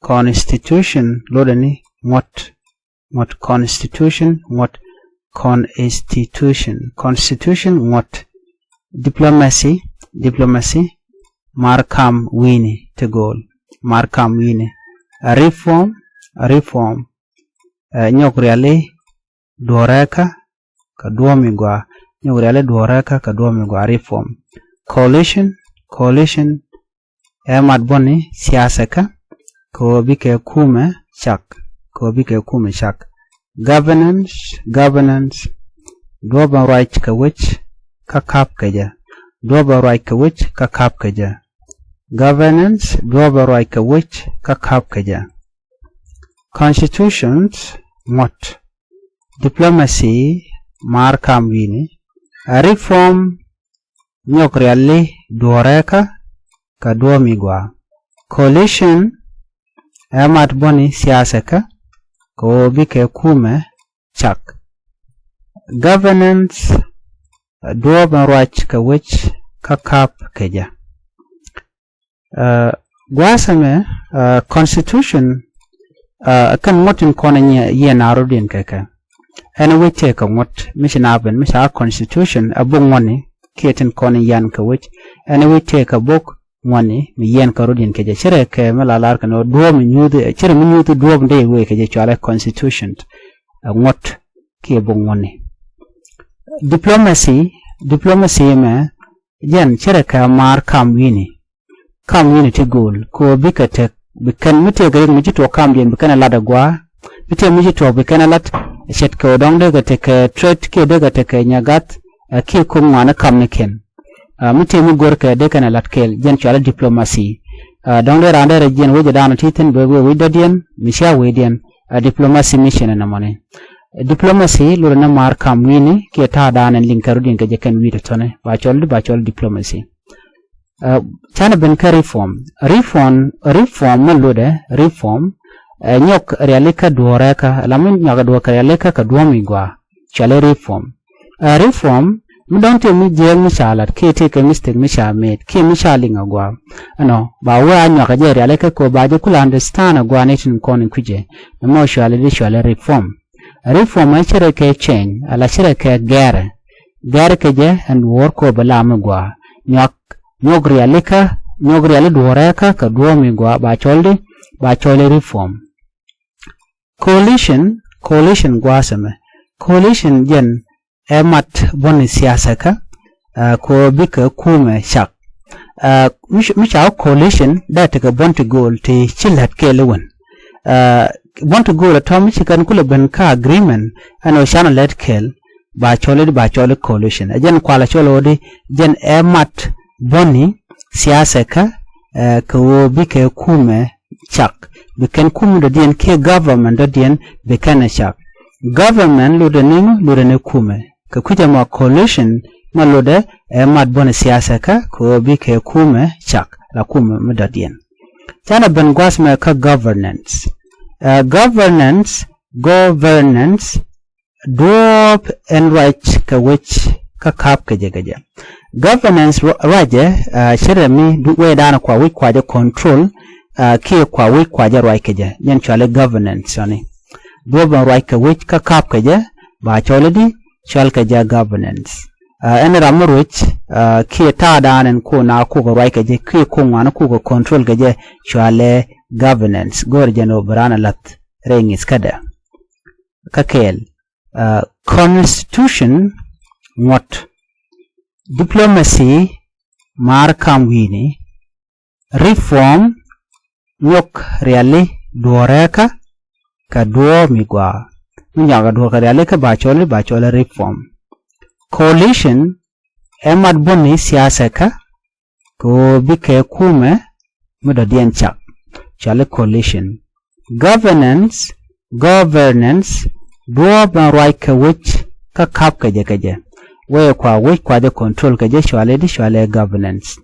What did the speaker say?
constitution lodani what constitution what diplomacy markam wini to goal markam wini reform nyokriale doreka kaduomigwa nyokriale doreka kaduomigwa reform coalition emad boni siasaka ko bike kume chak governance doba right ka which ka kap kaja governance doba right ka which ka kap kaja constitutions what diplomacy markam wini reform nyokriali doreka kaduomigwa coalition emat boni siasaka ko bike kume chak governance doba right ka which ka kap kaja gwasame constitution kan motin kona ye narudin kaka ana wite ka mot mishinaben misha constitution abung woni keten kona yan ka which ana wite ka bok woni mi yen ka rudin kaja chere ke malalar kan do mi nyude chere mi nyude do mde we kaja chala constitution ngot ke bung woni diplomacy me yen chere ka mar kam wini to goal ko bikate bikan mite ga mi to kam yen bikan lada gwa mite mi to bikan lat shet ko dong de ga te ka threat ke de ga te ka nyagat ke ko ngana kam ne ken mite mi gor ka de kan lat kel yen chala diplomacy dong de rande re jen wo jadana titen be we dadien mi sha we dien diplomacy mission na mane diplomacy lura na mar kam wini ke ta danen linkaru din ga je kan wi to tone ba chol diplomacy chana ben ka reform lode reform nyok realika duoreka lamun nyaga duoka realika ka duomigwa chale reform mudonte mi je mi salat ke te ke mistake mi shamet ke mi shalinga gwa ano ba wa nyaga je realika ko ba je kula understand gwa netin kon kuje mo shale reform ay chere ke change ala chere ke gare ke je and work ko bala gwa nyogriale duoreka ka duomigwa ba cholde reform coalition gwasame coalition jen emat boni siasaka ko bika kume chak misha coalition data ka bonti goal te chilat kelewen bonti goal atomi chikan kula ben ka agreement ano shana let kel ba chole coalition jen kwala cholo odi jen emat boni siasaka ko bike kume chak biken kume do dien ke government do dien biken chak government lodene kume ka kuja ma coalition ma lode mat boni siasaka ko bike kume chak la kume do dien tana ben gwasma ka governance drop and right ka which ka kap ka jegaja governance raje shirami duwe dana kwa wik kwaje control ke kwa wik kwaje right kaje yan chale governance ani doba right ka wik ka kap kaje ba chale di chal kaje governance en ramruch ke ta danen ko na ko ga right kaje ke ko ngana ko ga control kaje chale governance gorje no brana lat rengis kada kakel constitution what diplomacy markam wini reform nyok reali duoreka ka duomigwa nyaga duoka reali ka bachole reform coalition emad boni siasaka ko bike kume muda dien chak chale coalition governance duoba right ka which ka kap kaje we kwa which kwa the control kaje shwale governance